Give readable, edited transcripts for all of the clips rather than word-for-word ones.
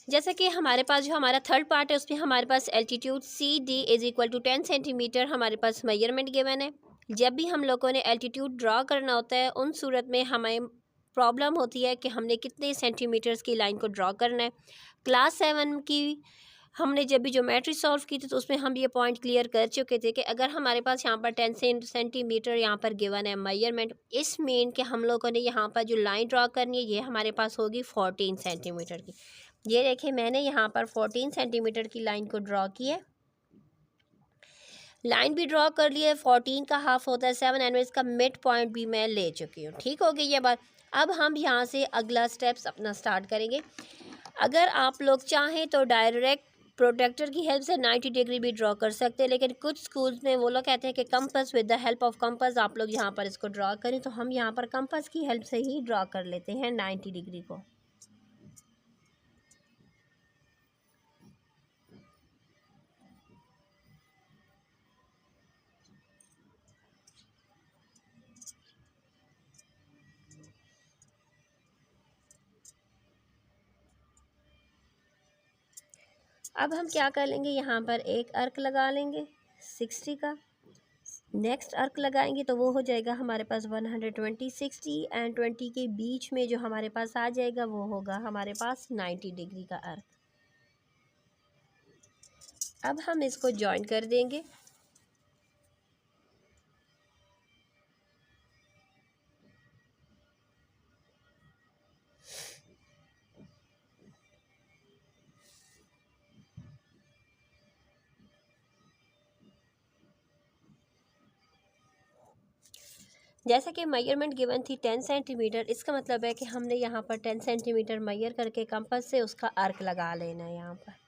जैसे कि हमारे पास जो हमारा थर्ड पार्ट है उसमें हमारे पास altitude C D is equal to 10 centimetre हमारे पास मेजरमेंट गिवन है। जब भी हम लोगों ने एल्टीट्यूड ड्रा करना होता है उन सूरत में हमें प्रॉब्लम होती है कि हमने कितने सेंटीमीटर्स की लाइन को ड्रा करना है। क्लास 7 की हमने जब भी ज्योमेट्री सॉल्व की थी तो उसमें हम ये पॉइंट क्लियर कर चुके थे कि अगर हमारे पास यहाँ पर 10 सेंटीमीटर यहाँ पर गिवन है मेजरमेंट, इस मीन के हम लोगों ने यहाँ पर जो लाइन ड्रा करनी है ये हमारे पास होगी 14 सेंटीमीटर की। ये देखिए मैंने यहाँ पर 14 सेंटीमीटर की लाइन को ड्रॉ की है। लाइन भी ड्रॉ कर ली है, 14 का हाफ होता है 7 एंड इसका मिड पॉइंट भी मैं ले चुकी हूँ। ठीक हो गई ये बात। अब हम यहाँ से अगला स्टेप्स अपना स्टार्ट करेंगे। अगर आप लोग चाहें तो डायरेक्ट प्रोटेक्टर की हेल्प से 90 डिग्री भी ड्रॉ कर सकते हैं, लेकिन कुछ स्कूल्स में वो लोग कहते हैं कि compass, with the help of compass आप लोग यहाँ पर इसको ड्रॉ करें, तो हम यहाँ पर कंपास की हेल्प से ही ड्रॉ कर लेते हैं 90 डिग्री को। अब हम क्या कर लेंगे, यहाँ पर एक अर्क लगा लेंगे 60 का। नेक्स्ट अर्क लगाएंगे तो वो हो जाएगा हमारे पास 120, 60 एंड 20 के बीच में जो हमारे पास आ जाएगा वो होगा हमारे पास 90 डिग्री का अर्क। अब हम इसको जॉइन कर देंगे। जैसा कि मेजरमेंट गिवन थी 10 सेंटीमीटर, इसका मतलब है कि हमने यहाँ पर 10 सेंटीमीटर मेजर करके कंपास से उसका अर्क लगा लेना है यहाँ पर।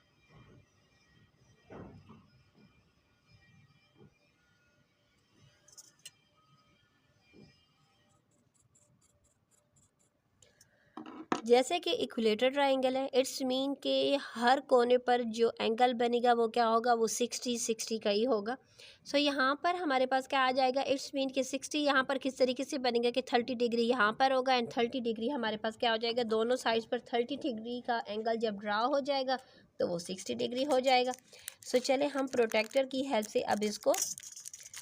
जैसे कि इक्विलेटर ट्राइंगल है, इट्स मीन के हर कोने पर जो एंगल बनेगा वो क्या होगा, वो 60 का ही होगा। सो यहाँ पर हमारे पास क्या आ जाएगा, इट्स मीन के 60 यहाँ पर किस तरीके से बनेगा कि 30 डिग्री यहाँ पर होगा एंड 30 डिग्री हमारे पास क्या हो जाएगा, दोनों साइड्स पर 30 डिग्री का एंगल जब ड्रा हो जाएगा तो वो 60 डिग्री हो जाएगा। सो चले हम प्रोटेक्टर की हेल्प से अब इसको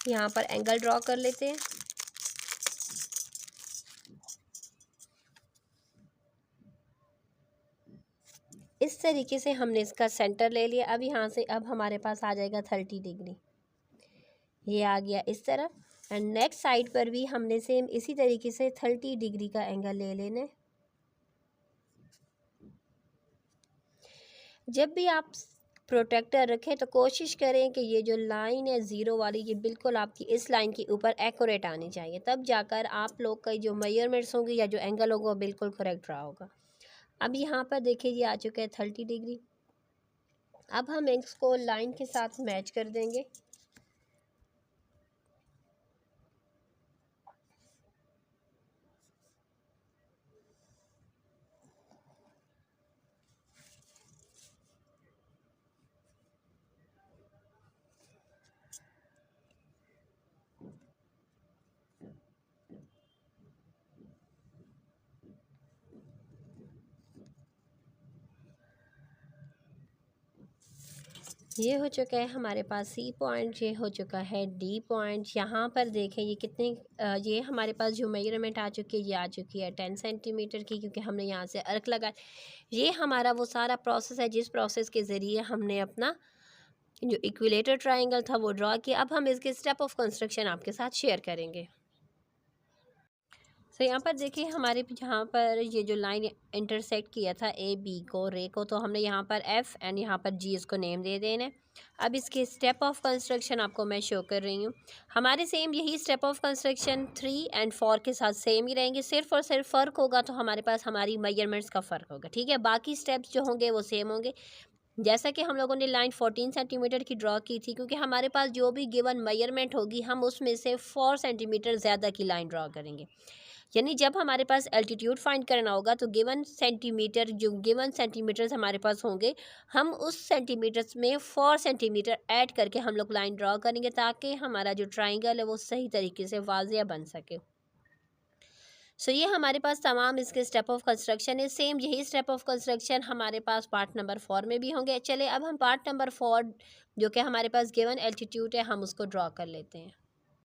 यहाँ पर एंगल ड्रा कर लेते हैं। इस तरीके से हमने इसका सेंटर ले लिया। अब यहाँ से अब हमारे पास आ जाएगा 30 डिग्री, ये आ गया इस तरफ। एंड नेक्स्ट साइड पर भी हमने सेम इसी तरीके से 30 डिग्री का एंगल ले लेने। जब भी आप प्रोटेक्टर रखें तो कोशिश करें कि ये जो लाइन है ज़ीरो वाली, ये बिल्कुल आपकी इस लाइन के ऊपर एक्यूरेट आनी चाहिए, तब जाकर आप लोग का जो मेजरमेंट्स होंगे या जो एंगल होगा वो बिल्कुल करेक्ट रहा होगा। अब यहाँ पर देखिए ये आ चुका है 30 डिग्री। अब हम इसको लाइन के साथ मैच कर देंगे। ये हो चुका है हमारे पास सी पॉइंट, ये हो चुका है डी पॉइंट। यहाँ पर देखें ये कितने ये हमारे पास जो मेजरमेंट आ चुकी है ये आ चुकी है 10 सेंटीमीटर की, क्योंकि हमने यहाँ से अर्क लगाया। ये हमारा वो सारा प्रोसेस है जिस प्रोसेस के ज़रिए हमने अपना जो इक्विलेटर ट्राइंगल था वो ड्रा किया। अब हम इसके स्टेप ऑफ कंस्ट्रक्शन आपके साथ शेयर करेंगे। तो यहाँ पर देखिए हमारे जहाँ पर ये जो लाइन इंटरसेक्ट किया था ए बी को, रे को, तो हमने यहाँ पर एफ़ एंड यहाँ पर जी इसको नेम दे देना है। अब इसके स्टेप ऑफ कंस्ट्रक्शन आपको मैं शो कर रही हूँ। हमारे सेम यही स्टेप ऑफ कंस्ट्रक्शन 3 एंड 4 के साथ सेम ही रहेंगे, सिर्फ और सिर्फ फ़र्क होगा तो हमारे पास हमारी मेजरमेंट्स का फ़र्क होगा। ठीक है, बाकी स्टेप्स जो होंगे वो सेम होंगे। जैसा कि हम लोगों ने लाइन 14 सेंटीमीटर की ड्रॉ की थी, क्योंकि हमारे पास जो भी गिवन मेजरमेंट होगी हम उसमें से 4 सेंटीमीटर ज़्यादा की लाइन ड्रॉ करेंगे। यानी जब हमारे पास एल्टीट्यूड फाइंड करना होगा तो गिवन सेंटीमीटर, जो गिवन सेंटीमीटर्स हमारे पास होंगे, हम उस सेंटीमीटर्स में 4 सेंटीमीटर ऐड करके हम लोग लाइन ड्रॉ करेंगे ताकि हमारा जो ट्राइंगल है वो सही तरीके से वाज़िया बन सके। सो ये हमारे पास तमाम इसके स्टेप ऑफ कंस्ट्रक्शन है। सेम यही स्टेप ऑफ कंस्ट्रक्शन हमारे पास पार्ट नंबर 4 में भी होंगे। चले अब हम पार्ट नंबर 4 जो कि हमारे पास गिवन एल्टीट्यूड है हम उसको ड्रॉ कर लेते हैं।